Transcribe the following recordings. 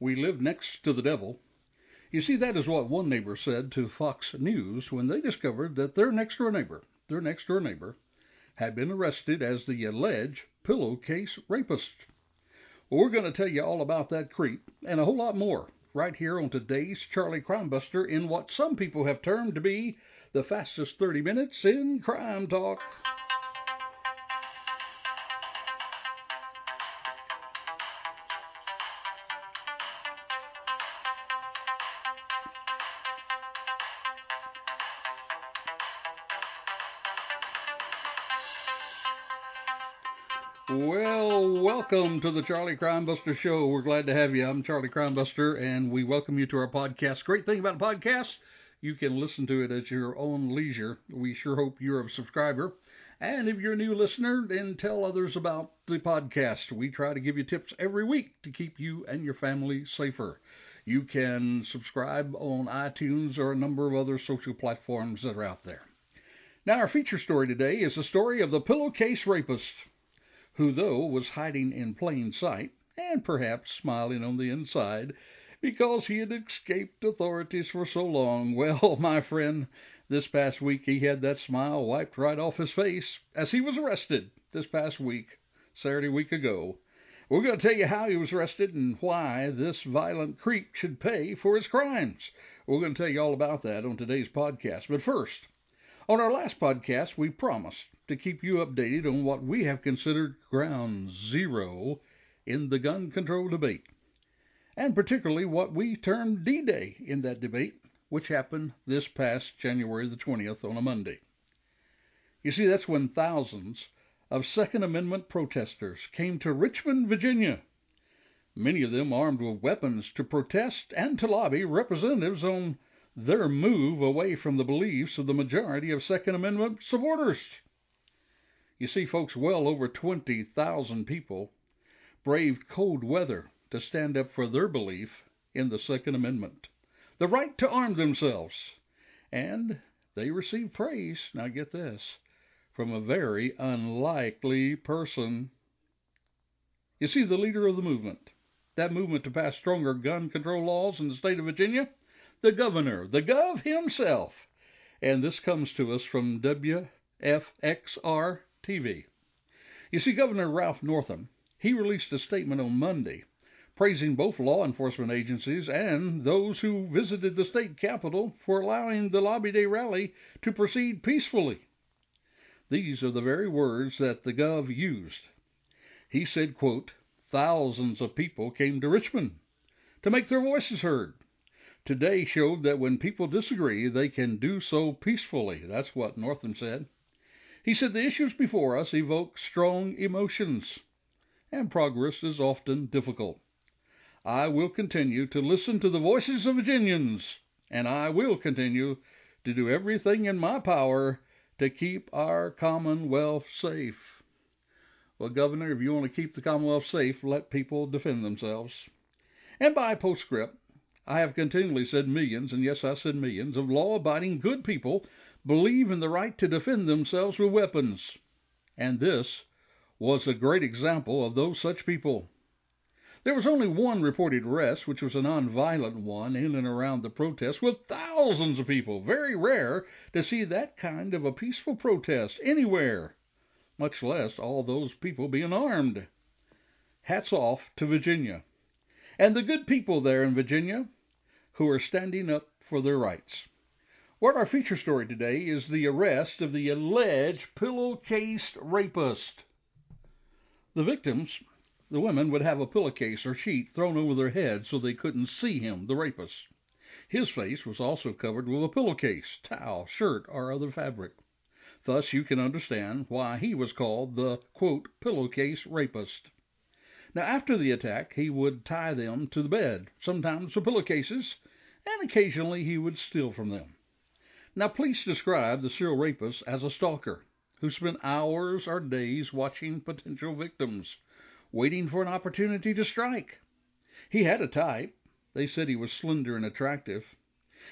We live next to the devil. You see, that is what one neighbor said to Fox News when they discovered that their next-door neighbor, had been arrested as the alleged Pillow Case Rapist. Well, we're going to tell you all about that creep and a whole lot more right here on today's Charlie Crime Buster in what some people have termed to be the fastest 30 minutes in crime talk. Well, welcome to the Charlie Crime Buster Show. We're glad to have you. I'm Charlie Crime Buster, and we welcome you to our podcast. Great thing about a podcast, you can listen to it at your own leisure. We sure hope you're a subscriber. And if you're a new listener, then tell others about the podcast. We try to give you tips every week to keep you and your family safer. You can subscribe on iTunes or a number of other social platforms that are out there. Now, our feature story today is the story of the Pillow Case Rapist, who, though, was hiding in plain sight, and perhaps smiling on the inside, because he had escaped authorities for so long. Well, my friend, this past week he had that smile wiped right off his face as he was arrested this past week, Saturday week ago. We're going to tell you how he was arrested and why this violent creep should pay for his crimes. We're going to tell you all about that on today's podcast. But first, on our last podcast, we promised to keep you updated on what we have considered ground zero in the gun control debate, and particularly what we termed D-Day in that debate, which happened this past January the 20th on a Monday. You see, that's when thousands of Second Amendment protesters came to Richmond, Virginia, many of them armed with weapons to protest and to lobby representatives on their move away from the beliefs of the majority of Second Amendment supporters. You see, folks, well over 20,000 people braved cold weather to stand up for their belief in the Second Amendment, the right to arm themselves. And they received praise, now get this, from a very unlikely person. You see, the leader of the movement, that movement to pass stronger gun control laws in the state of Virginia, the governor, the Gov himself. And this comes to us from WFXR TV. You see, Governor Ralph Northam, he released a statement on Monday praising both law enforcement agencies and those who visited the state capitol for allowing the Lobby Day rally to proceed peacefully. These are the very words that the Gov used. He said, quote, "Thousands of people came to Richmond to make their voices heard. Today showed that when people disagree, they can do so peacefully." That's what Northam said. He said the issues before us evoke strong emotions, and progress is often difficult. I will continue to listen to the voices of Virginians, and I will continue to do everything in my power to keep our Commonwealth safe. Well, Governor, if you want to keep the Commonwealth safe, let people defend themselves. And by postscript, I have continually said millions, and yes, I said millions, of law-abiding good people believe in the right to defend themselves with weapons. And this was a great example of those such people. There was only one reported arrest, which was a non-violent one in and around the protest, with thousands of people. Very rare to see that kind of a peaceful protest anywhere, much less all those people being armed. Hats off to Virginia and the good people there in Virginia who are standing up for their rights. What our feature story today is the arrest of the alleged pillowcase rapist. The victims, the women, would have a pillowcase or sheet thrown over their heads so they couldn't see him, the rapist. His face was also covered with a pillowcase, towel, shirt, or other fabric. Thus you can understand why he was called the, quote, pillowcase rapist. Now, after the attack, he would tie them to the bed, sometimes with pillowcases, and occasionally he would steal from them. Now, police describe the serial rapist as a stalker who spent hours or days watching potential victims, waiting for an opportunity to strike. He had a type. They said he was slender and attractive.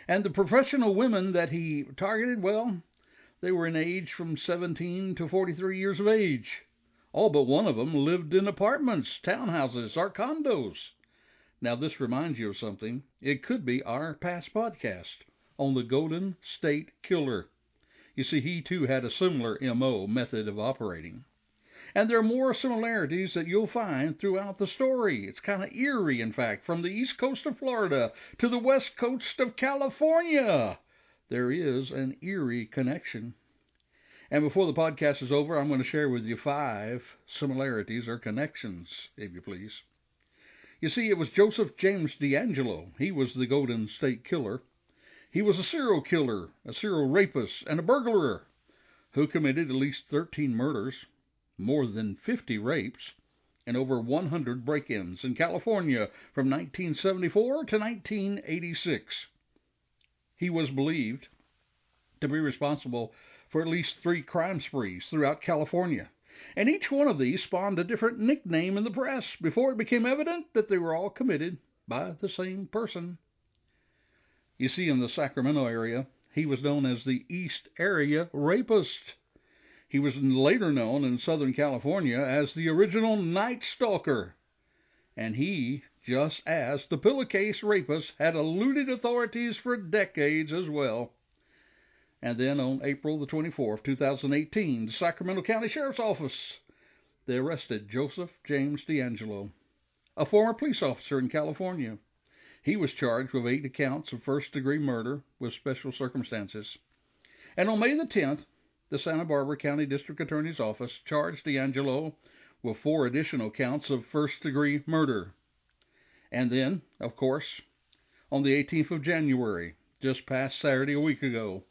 And the professional women that he targeted, well, they were in age from 17 to 43 years of age. All but one of them lived in apartments, townhouses, or condos. Now, this reminds you of something. It could be our past podcast on the Golden State Killer. You see, he too had a similar MO, method of operating. And there are more similarities that you'll find throughout the story. It's kind of eerie, in fact, from the east coast of Florida to the west coast of California. There is an eerie connection. And before the podcast is over, I'm going to share with you 5 similarities or connections, if you please. You see, it was Joseph James D'Angelo. He was the Golden State Killer. He was a serial killer, a serial rapist, and a burglar who committed at least 13 murders, more than 50 rapes, and over 100 break-ins in California from 1974 to 1986. He was believed to be responsible for at least 3 crime sprees throughout California, and each one of these spawned a different nickname in the press before it became evident that they were all committed by the same person. You see, in the Sacramento area, he was known as the East Area Rapist. He was later known in Southern California as the original Night Stalker. And he, just as the Pillow Case Rapist, had eluded authorities for decades as well. And then on April the 24th, 2018, the Sacramento County Sheriff's Office, they arrested Joseph James D'Angelo, a former police officer in California. He was charged with 8 counts of first-degree murder with special circumstances. And on May the 10th, the Santa Barbara County District Attorney's Office charged D'Angelo with 4 additional counts of first-degree murder. And then, of course, on the 18th of January, just past Saturday a week ago,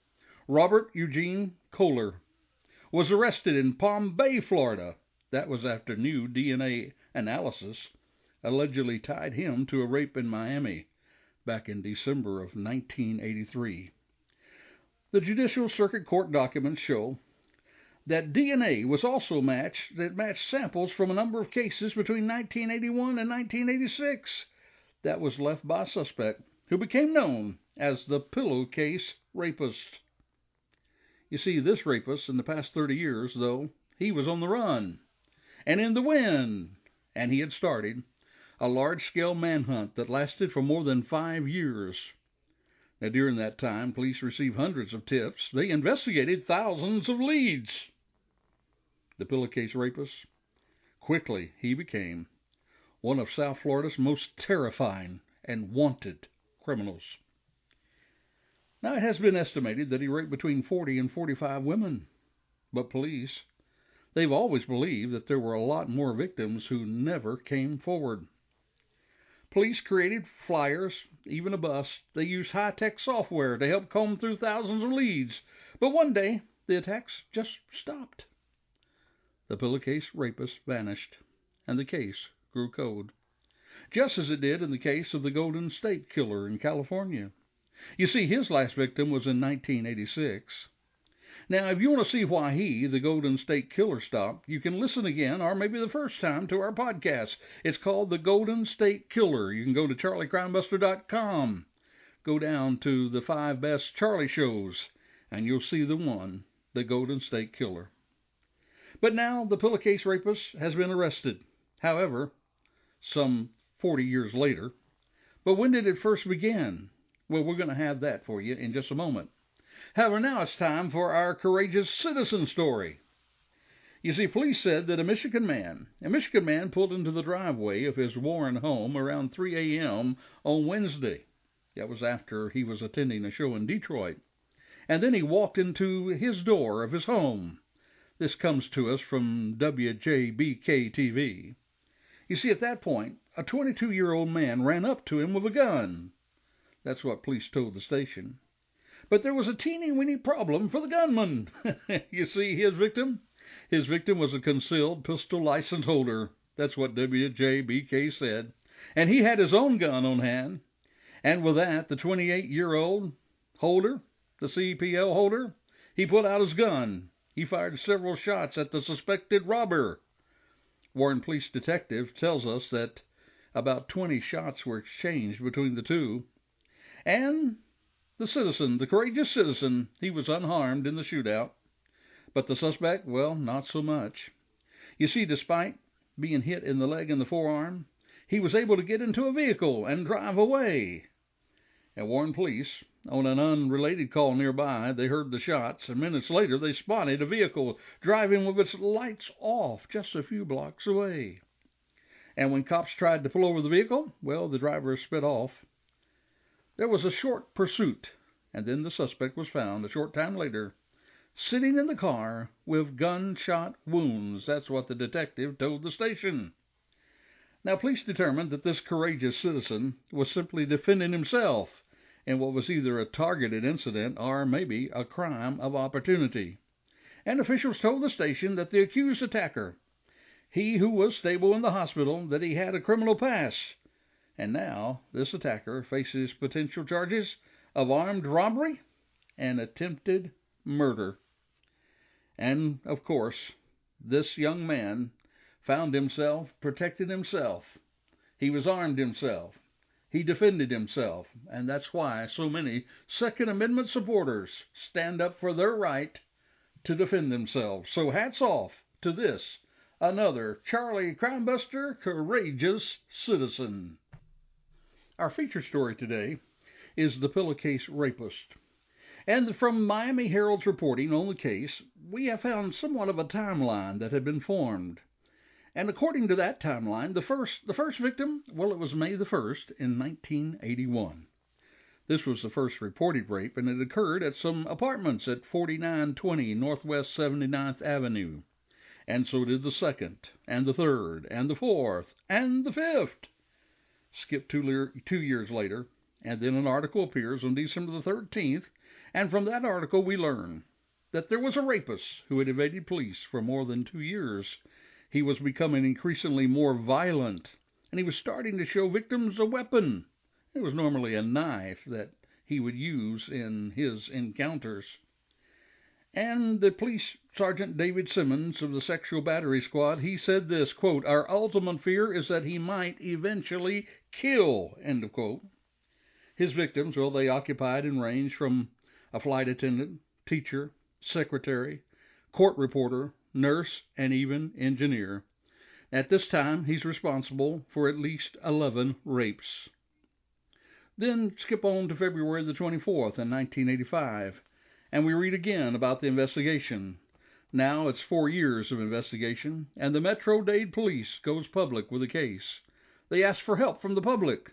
Robert Eugene Kohler was arrested in Palm Bay, Florida. That was after new DNA analysis allegedly tied him to a rape in Miami back in December of 1983. The Judicial Circuit Court documents show that DNA was also matched samples from a number of cases between 1981 and 1986 that was left by a suspect who became known as the Pillow Case Rapist. You see, this rapist, in the past 30 years, though, he was on the run and in the wind, and he had started a large-scale manhunt that lasted for more than 5 years. Now, during that time, police received hundreds of tips. They investigated thousands of leads. The Pillow Case Rapist, quickly he became one of South Florida's most terrifying and wanted criminals. Now, it has been estimated that he raped between 40 and 45 women. But police, they've always believed that there were a lot more victims who never came forward. Police created flyers, even a bus. They used high-tech software to help comb through thousands of leads. But one day, the attacks just stopped. The Pillow Case Rapist vanished, and the case grew cold, just as it did in the case of the Golden State Killer in California. You see, his last victim was in 1986. Now, if you want to see why he, the Golden State Killer, stopped, you can listen again, or maybe the first time, to our podcast. It's called The Golden State Killer. You can go to charliecrimebuster.com. Go down to the 5 best Charlie shows, and you'll see the one, The Golden State Killer. But now, the Pillow Case Rapist has been arrested. However, some 40 years later. But when did it first begin? Well, we're going to have that for you in just a moment. However, now it's time for our courageous citizen story. You see, police said that a Michigan man pulled into the driveway of his Warren home around 3 a.m. on Wednesday. That was after he was attending a show in Detroit. And then he walked into his door of his home. This comes to us from WJBK-TV. You see, at that point, a 22-year-old man ran up to him with a gun. That's what police told the station. But there was a teeny-weeny problem for the gunman. You see, his victim was a concealed pistol license holder. That's what WJBK said. And he had his own gun on hand. And with that, the 28-year-old holder, the CPL holder, he pulled out his gun. He fired several shots at the suspected robber. Warren Police Detective tells us that about 20 shots were exchanged between the two. And the citizen, the courageous citizen, he was unharmed in the shootout. But the suspect, well, not so much. You see, despite being hit in the leg and the forearm, he was able to get into a vehicle and drive away. At Warren Police, on an unrelated call nearby, they heard the shots, and minutes later they spotted a vehicle driving with its lights off just a few blocks away. And when cops tried to pull over the vehicle, well, the driver sped off. There was a short pursuit, and then the suspect was found a short time later, sitting in the car with gunshot wounds. That's what the detective told the station. Now, police determined that this courageous citizen was simply defending himself in what was either a targeted incident or maybe a crime of opportunity. And officials told the station that the accused attacker, he who was stable in the hospital, that he had a criminal past. And now this attacker faces potential charges of armed robbery and attempted murder. And, of course, this young man found himself protecting himself. He was armed himself. He defended himself. And that's why so many Second Amendment supporters stand up for their right to defend themselves. So hats off to this, another Charlie Crimebuster courageous citizen. Our feature story today is the Pillow Case Rapist. And from Miami Herald's reporting on the case, we have found somewhat of a timeline that had been formed. And according to that timeline, the first victim, well, it was May the 1st in 1981. This was the first reported rape, and it occurred at some apartments at 4920 Northwest 79th Avenue. And so did the second, and the third, and the fourth, and the fifth. Skip 2 years later, and then an article appears on December the 13th, and from that article we learn that there was a rapist who had evaded police for more than 2 years. He was becoming increasingly more violent, and he was starting to show victims a weapon. It was normally a knife that he would use in his encounters. And the police sergeant David Simmons of the Sexual Battery Squad, he said this, quote, "Our ultimate fear is that he might eventually kill," end of quote. His victims, well, they occupied and ranged from a flight attendant, teacher, secretary, court reporter, nurse, and even engineer. At this time, he's responsible for at least 11 rapes. Then skip on to February the 24th in 1985, and we read again about the investigation. Now it's 4 years of investigation, and the Metro-Dade Police goes public with the case. They ask for help from the public,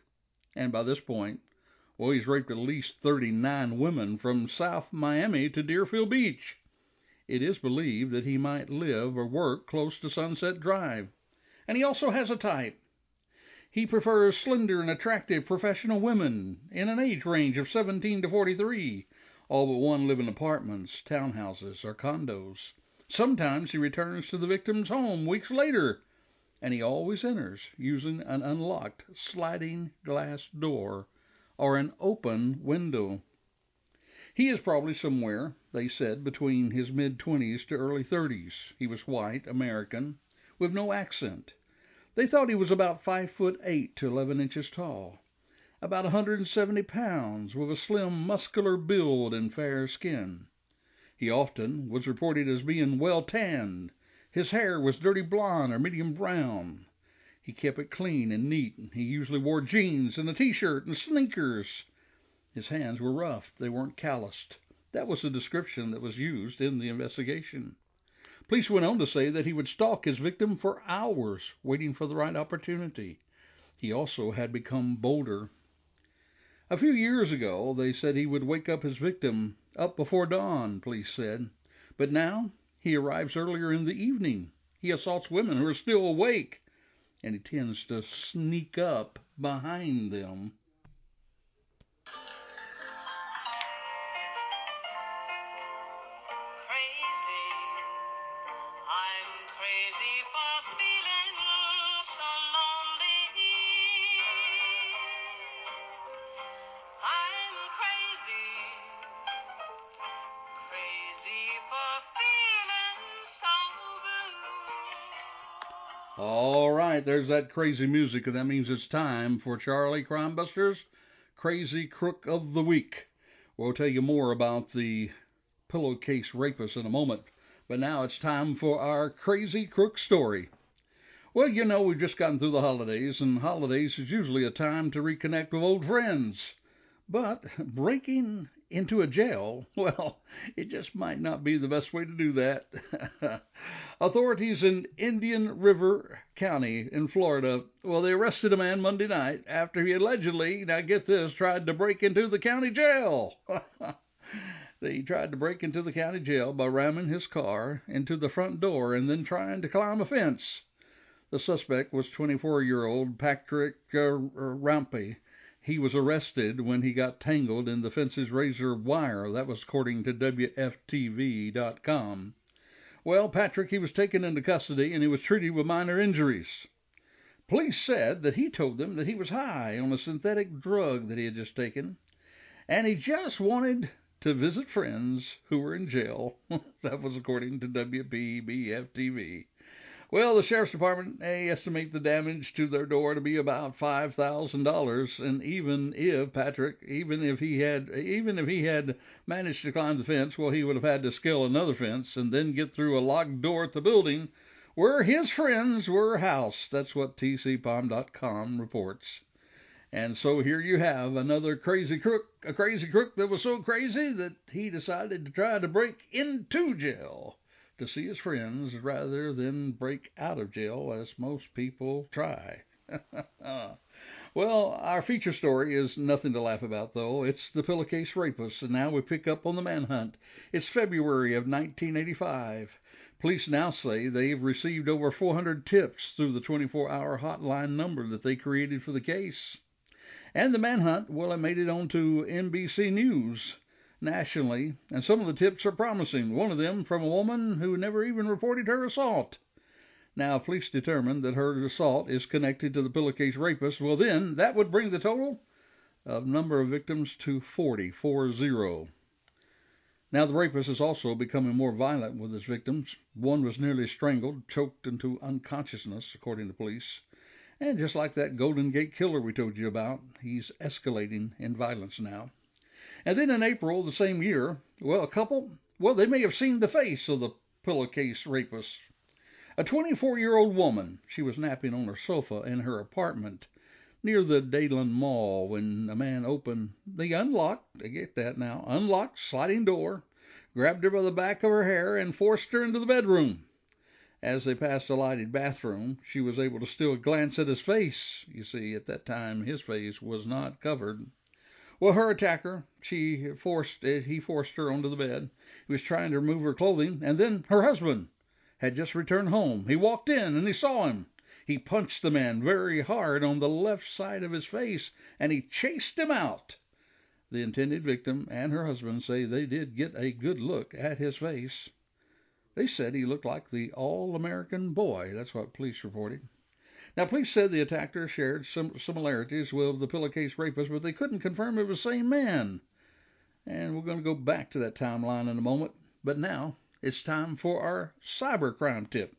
and by this point, well, he's raped at least 39 women from South Miami to Deerfield Beach. It is believed that he might live or work close to Sunset Drive. And he also has a type. He prefers slender and attractive professional women in an age range of 17 to 43. All but one live in apartments, townhouses, or condos. Sometimes he returns to the victim's home weeks later, and he always enters using an unlocked sliding glass door or an open window. He is probably somewhere, they said, between his mid-20s to early 30s. He was white, American, with no accent. They thought he was about 5'8" to 11 inches tall, about 170 pounds, with a slim, muscular build and fair skin. He often was reported as being well-tanned. His hair was dirty blonde or medium brown. He kept it clean and neat. He usually wore jeans and a T-shirt and sneakers. His hands were rough. They weren't calloused. That was the description that was used in the investigation. Police went on to say that he would stalk his victim for hours, waiting for the right opportunity. He also had become bolder. A few years ago, they said he would wake up his victim up before dawn, police said. But now, he arrives earlier in the evening. He assaults women who are still awake, and he tends to sneak up behind them. All right, there's that crazy music, and that means it's time for Charlie Crimebuster's Crazy Crook of the Week. We'll tell you more about the Pillow Case Rapist in a moment, but now it's time for our Crazy Crook story. Well, we've just gotten through the holidays, and holidays is usually a time to reconnect with old friends. But breaking into a jail, well, it just might not be the best way to do that. Authorities in Indian River County in Florida, well, they arrested a man Monday night after he allegedly, now get this, tried to break into the county jail. They tried to break into the county jail by ramming his car into the front door and then trying to climb a fence. The suspect was 24-year-old Patrick Rampey. He was arrested when he got tangled in the fence's razor wire. That was according to WFTV.com. Well, Patrick, he was taken into custody and he was treated with minor injuries. Police said that he told them that he was high on a synthetic drug that he had just taken, and he just wanted to visit friends who were in jail. That was according to WPBF-TV. Well, the Sheriff's Department, they estimate the damage to their door to be about $5,000, and even if he had managed to climb the fence, well, he would have had to scale another fence and then get through a locked door at the building where his friends were housed. That's what TCPalm.com reports. And so here you have another crazy crook, a crazy crook that was so crazy that he decided to try to break into jail to see his friends rather than break out of jail, as most people try. Well, our feature story is nothing to laugh about, though. It's the Pillow Case Rapist, and now we pick up on the manhunt. It's February of 1985. Police now say they've received over 400 tips through the 24-hour hotline number that they created for the case. And the manhunt, well, it made it onto NBC News nationally, and some of the tips are promising. One of them from a woman who never even reported her assault. Now, if police determine that her assault is connected to the pillowcase rapist, well then, that would bring the total of number of victims to 40. Now, the rapist is also becoming more violent with his victims. One was nearly strangled, choked into unconsciousness, according to police. And just like that Golden Gate Killer we told you about, he's escalating in violence now. And then in April the same year, well, a couple, well, they may have seen the face of the pillowcase rapist. A 24-year-old woman, she was napping on her sofa in her apartment near the Dadeland Mall when a man opened the unlocked sliding door, grabbed her by the back of her hair, and forced her into the bedroom. As they passed a lighted bathroom, she was able to still glance at his face. You see, at that time, his face was not covered. Well, her attacker, he forced her onto the bed. He was trying to remove her clothing, and then her husband had just returned home. He walked in, and he saw him. He punched the man very hard on the left side of his face, and he chased him out. The intended victim and her husband say they did get a good look at his face. They said he looked like the All-American Boy. That's what police reported. Now, police said the attacker shared some similarities with the pillowcase rapist, but they couldn't confirm it was the same man. And we're going to go back to that timeline in a moment. But now, it's time for our cybercrime tip.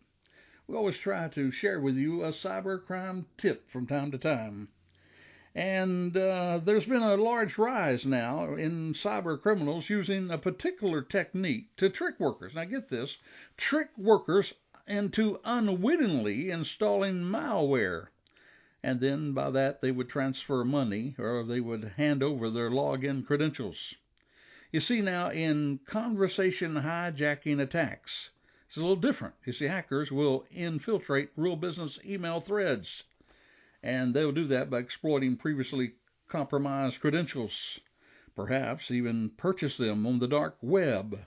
We always try to share with you a cybercrime tip from time to time. And there's been a large rise now in cyber criminals using a particular technique to trick workers. Now get this, trick workers into unwittingly installing malware. And then by that they would transfer money, or they would hand over their login credentials. You see, now in conversation hijacking attacks, it's a little different. You see, hackers will infiltrate real business email threads. And they'll do that by exploiting previously compromised credentials, perhaps even purchase them on the dark web.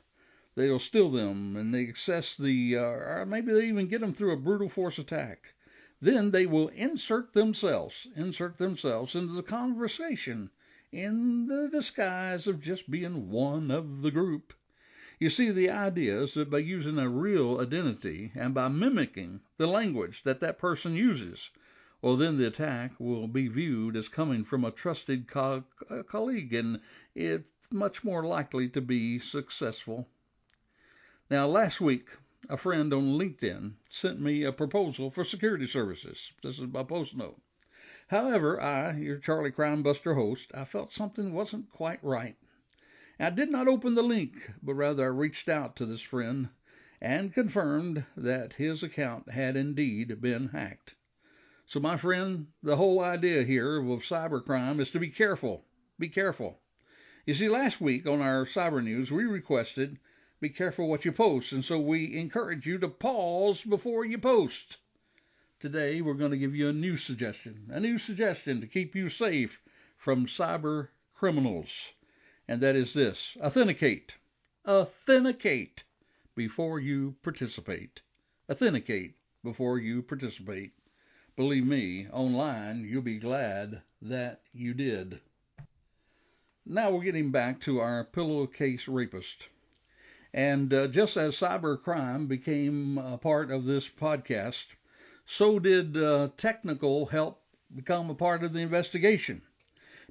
They'll steal them, and they access or maybe they even get them through a brutal force attack. Then they will insert themselves into the conversation in the disguise of just being one of the group. You see, the idea is that by using a real identity and by mimicking the language that person uses, well, then the attack will be viewed as coming from a trusted colleague, and it's much more likely to be successful. Now, last week, a friend on LinkedIn sent me a proposal for security services. This is my post note. However, I, your Charlie Crime Buster host, I felt something wasn't quite right. I did not open the link, but rather I reached out to this friend, and confirmed that his account had indeed been hacked. So, my friend, the whole idea here of cybercrime is to be careful. Be careful. You see, last week on our cyber news, we requested be careful what you post, and so we encourage you to pause before you post. Today, we're going to give you a new suggestion to keep you safe from cyber criminals, and that is this: authenticate. Authenticate before you participate. Authenticate before you participate. Believe me, online, you'll be glad that you did. Now we're getting back to our Pillow Case Rapist. And just as cybercrime became a part of this podcast, so did technical help become a part of the investigation.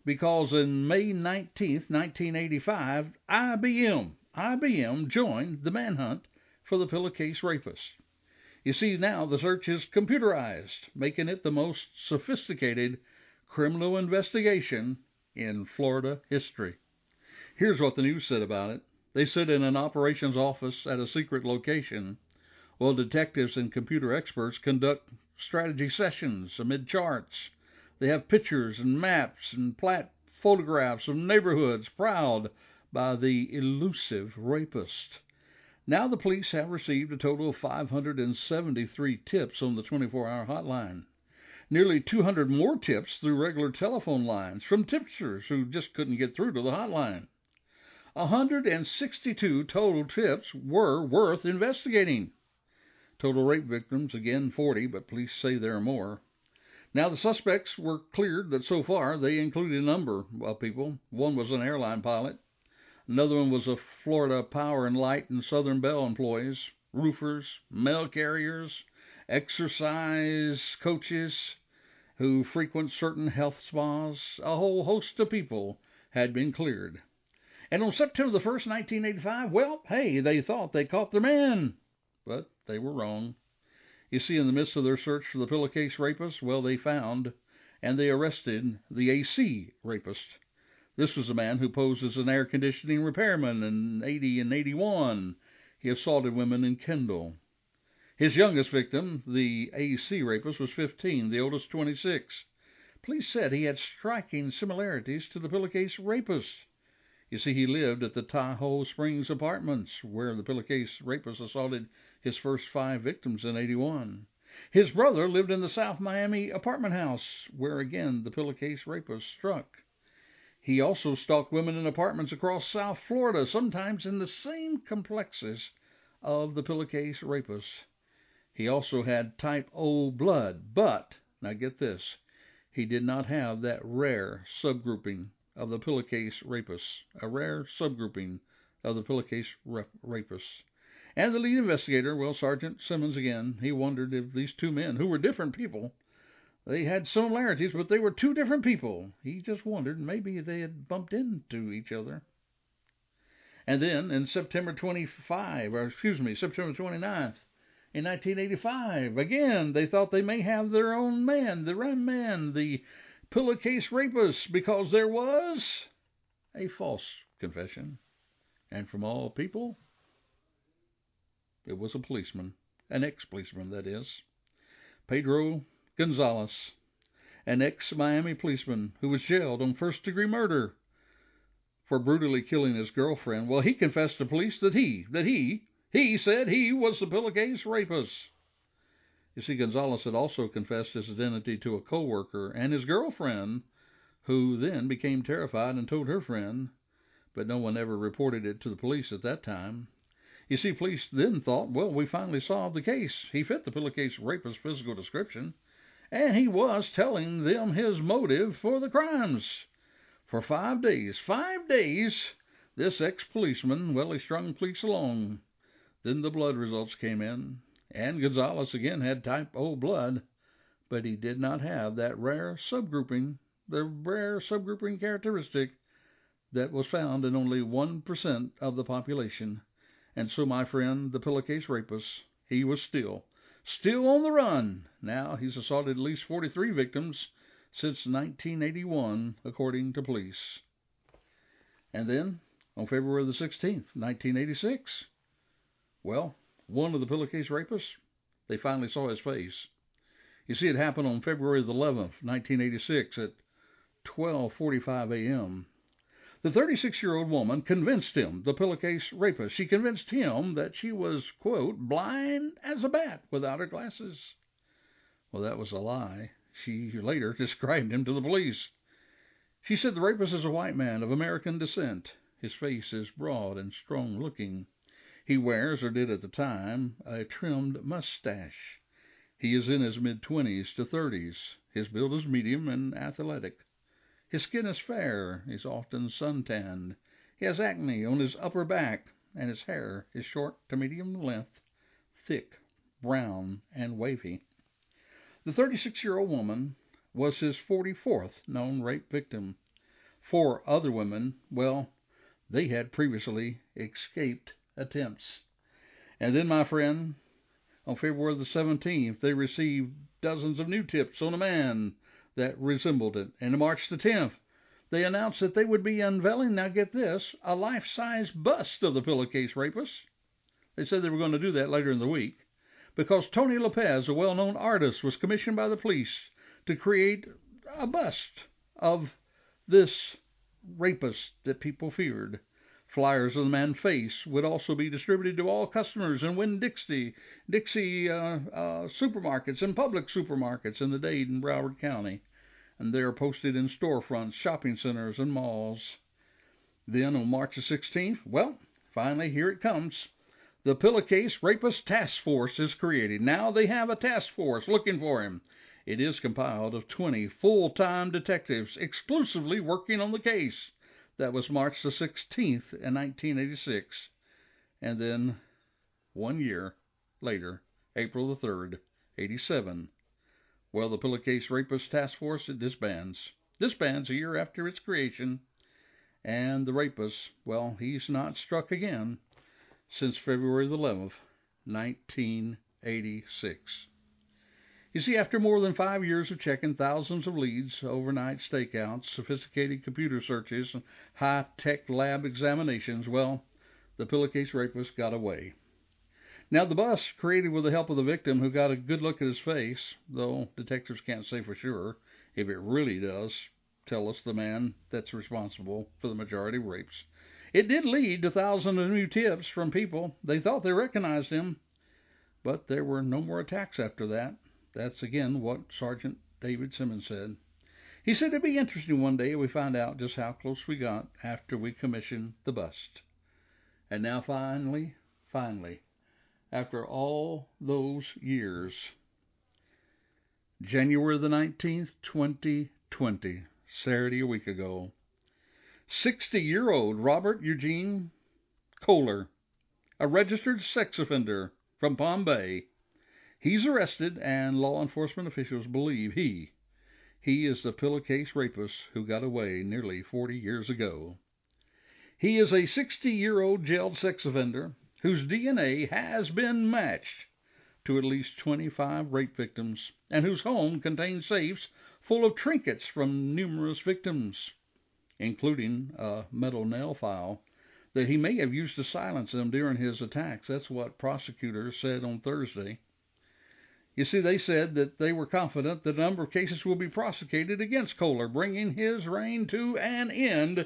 Because in May 19th, 1985, IBM joined the manhunt for the Pillow Case Rapist. You see, now the search is computerized, making it the most sophisticated criminal investigation in Florida history. Here's what the news said about it. They sit in an operations office at a secret location, while detectives and computer experts conduct strategy sessions amid charts. They have pictures and maps and photographs of neighborhoods prowled by the elusive rapist. Now the police have received a total of 573 tips on the 24-hour hotline. Nearly 200 more tips through regular telephone lines from tipsters who just couldn't get through to the hotline. 162 total tips were worth investigating. Total rape victims, again 40, but police say there are more. Now the suspects were cleared that so far they included a number of people. One was an airline pilot. Another one was a Florida Power and Light and Southern Bell employees, roofers, mail carriers, exercise coaches who frequent certain health spas. A whole host of people had been cleared. And on September the 1st, 1985, well, hey, they thought they caught their man. But they were wrong. You see, in the midst of their search for the Pillow Case Rapist, well, they found and they arrested the AC Rapist. This was a man who posed as an air conditioning repairman in 80 and 81. He assaulted women in Kendall. His youngest victim, the AC Rapist, was 15, the oldest 26. Police said he had striking similarities to the Pillow Case Rapist. You see, he lived at the Tahoe Springs Apartments, where the Pillow Case Rapist assaulted his first 5 victims in 81. His brother lived in the South Miami apartment house, where again the Pillow Case Rapist struck. He also stalked women in apartments across South Florida, sometimes in the same complexes of the Pillow Case Rapist. He also had type O blood, but, now get this, he did not have that rare subgrouping of the Pillow Case Rapist, a rare subgrouping of the Pillow Case Rapist. And the lead investigator, well, Sergeant Simmons again, he wondered if these two men, who were different people, they had similarities, but they were two different people. He just wondered maybe they had bumped into each other. And then, in September 29th, in 1985, again, they thought they may have their own man, the Pillow Case Rapist, because there was a false confession. And from all people, it was a policeman, an ex-policeman, that is, Pedro Gonzalez, an ex-Miami policeman who was jailed on first-degree murder for brutally killing his girlfriend. Well, he confessed to police that he said he was the Pillow Case Rapist. You see, Gonzalez had also confessed his identity to a co-worker and his girlfriend, who then became terrified and told her friend, but no one ever reported it to the police at that time. You see, police then thought, well, we finally solved the case. He fit the Pillow Case Rapist physical description, and he was telling them his motive for the crimes. For 5 days, this ex-policeman, well, he strung police along. Then the blood results came in, and Gonzalez again had type O blood, but he did not have that rare subgrouping, characteristic that was found in only 1% of the population. And so, my friend, the Pillow Case Rapist, he was still on the run. Now he's assaulted at least 43 victims since 1981, according to police. And then, on February the 16th, 1986, well, one of the Pillow Case Rapists, they finally saw his face. You see, it happened on February the 11th, 1986 at 12:45 a.m. The 36-year-old woman convinced him, the pillowcase rapist, she convinced him that she was, quote, blind as a bat without her glasses. Well, that was a lie. She later described him to the police. She said the rapist is a white man of American descent. His face is broad and strong-looking. He wears, or did at the time, a trimmed mustache. He is in his mid-20s to 30s. His build is medium and athletic. His skin is fair. He's often suntanned. He has acne on his upper back, and his hair is short to medium length, thick, brown, and wavy. The 36-year-old woman was his 44th known rape victim. 4 other women, well, they had previously escaped attempts. And then, my friend, on February the 17th, they received dozens of new tips on a man that resembled it. And on March the 10th, they announced that they would be unveiling, now get this, a life-size bust of the pillowcase rapist. They said they were going to do that later in the week, because Tony Lopez, a well-known artist, was commissioned by the police to create a bust of this rapist that people feared. Flyers of the man's face would also be distributed to all customers in Winn-Dixie supermarkets and public supermarkets in the Dade and Broward County, and they are posted in storefronts, shopping centers, and malls. Then on March the 16th, well, finally here it comes. The Pillowcase Rapist Task Force is created. Now they have a task force looking for him. It is compiled of 20 full-time detectives exclusively working on the case. That was March the 16th in 1986. And then 1 year later, April the 3rd, 87, well, the Pillowcase Rapist Task Force disbands. Disbands a year after its creation. And the rapist, well, he's not struck again since February the 11th, 1986. You see, after more than 5 years of checking thousands of leads, overnight stakeouts, sophisticated computer searches, and high-tech lab examinations, well, the Pillowcase Rapist got away. Now, the bust, created with the help of the victim who got a good look at his face, though detectives can't say for sure if it really does tell us the man that's responsible for the majority of rapes, it did lead to thousands of new tips from people. They thought they recognized him, but there were no more attacks after that. That's, again, what Sergeant David Simmons said. He said it'd be interesting one day if we find out just how close we got after we commissioned the bust. And now finally, after all those years, January the 19th, 2020, Saturday a week ago, 60-year-old Robert Eugene Kohler, a registered sex offender from Palm Bay, he's arrested, and law enforcement officials believe he is the Pillowcase Rapist who got away nearly 40 years ago. He is a 60-year-old jailed sex offender whose DNA has been matched to at least 25 rape victims, and whose home contains safes full of trinkets from numerous victims, including a metal nail file that he may have used to silence them during his attacks. That's what prosecutors said on Thursday. You see, they said that they were confident that a number of cases will be prosecuted against Kohler, bringing his reign to an end.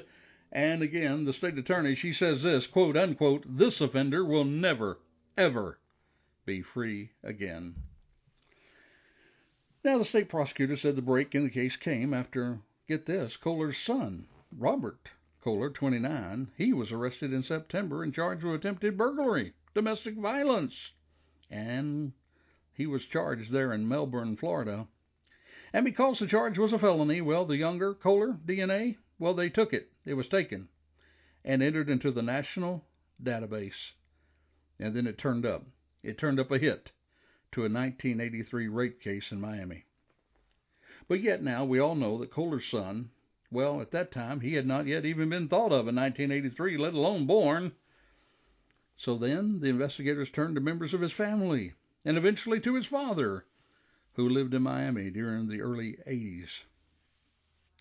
And again, the state attorney, she says this, quote, unquote, this offender will never, ever be free again. Now, the state prosecutor said the break in the case came after, get this, Kohler's son, Robert Kohler, 29, he was arrested in September and charged with attempted burglary, domestic violence, and he was charged there in Melbourne, Florida. And because the charge was a felony, well, the younger Kohler DNA, well, they took it. It was taken and entered into the national database. And then it turned up. It turned up a hit to a 1983 rape case in Miami. But yet now we all know that Kohler's son, well, at that time, he had not yet even been thought of in 1983, let alone born. So then the investigators turned to members of his family and eventually to his father, who lived in Miami during the early 80s.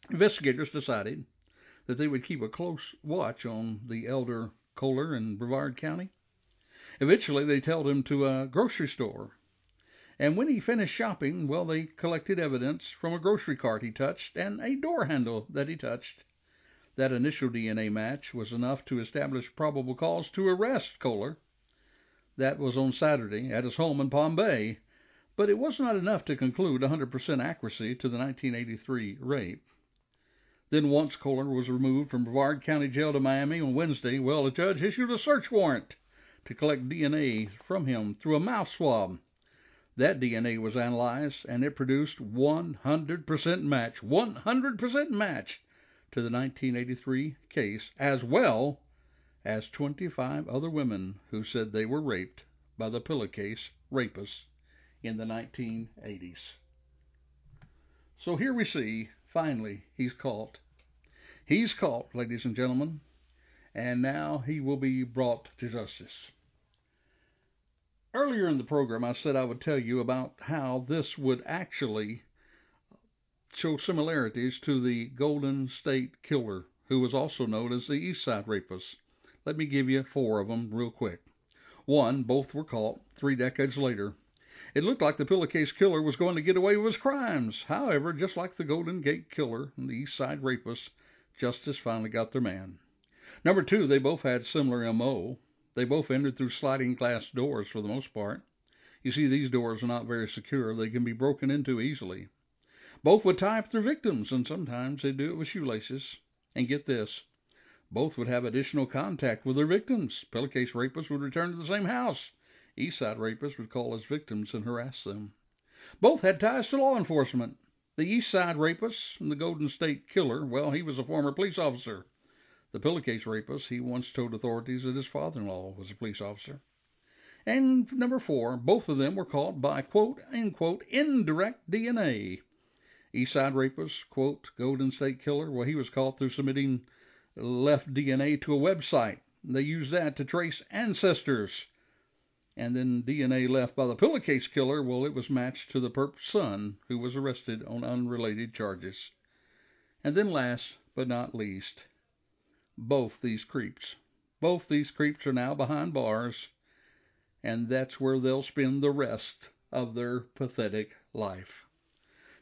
Investigators decided that they would keep a close watch on the elder Kohler in Brevard County. Eventually, they tailed him to a grocery store. And when he finished shopping, well, they collected evidence from a grocery cart he touched and a door handle that he touched. That initial DNA match was enough to establish probable cause to arrest Kohler. That was on Saturday at his home in Palm Bay, but it was not enough to conclude 100% accuracy to the 1983 rape. Then once Kohler was removed from Brevard County Jail to Miami on Wednesday, well, a judge issued a search warrant to collect DNA from him through a mouth swab. That DNA was analyzed, and it produced 100% match to the 1983 case, as well as 25 other women who said they were raped by the Pillow Case Rapist in the 1980s. So here we see, finally, he's caught. He's caught, ladies and gentlemen, and now he will be brought to justice. Earlier in the program, I said I would tell you about how this would actually show similarities to the Golden State Killer, who was also known as the East Side Rapist. Let me give you 4 of them real quick. 1, both were caught 3 decades later. It looked like the Pillow Case Killer was going to get away with his crimes. However, just like the Golden Gate Killer and the East Side Rapist, justice finally got their man. Number 2, they both had similar M.O. They both entered through sliding glass doors for the most part. You see, these doors are not very secure. They can be broken into easily. Both would tie up their victims, and sometimes they'd do it with shoelaces. And get this, both would have additional contact with their victims. Pillow Case Rapist would return to the same house. East Side Rapist would call his victims and harass them. Both had ties to law enforcement. The East Side Rapist and the Golden State Killer, well, he was a former police officer. The Pillow Case Rapist, he once told authorities that his father-in-law was a police officer. And number 4, both of them were caught by, quote, unquote, indirect DNA. East Side Rapist, quote, Golden State Killer, well, he was caught through submitting left DNA to a website. They used that to trace ancestors. And then DNA left by the Pillow Case Killer, well, it was matched to the perp's son, who was arrested on unrelated charges. And then last but not least, both these creeps are now behind bars, and that's where they'll spend the rest of their pathetic life.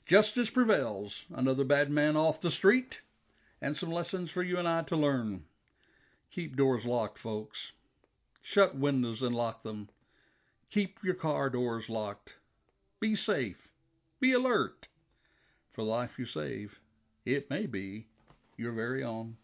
Justice prevails. Another bad man off the street, and some lessons for you and I to learn. Keep doors locked, folks. Shut windows and lock them. Keep your car doors locked. Be safe. Be alert. For the life you save, it may be your very own.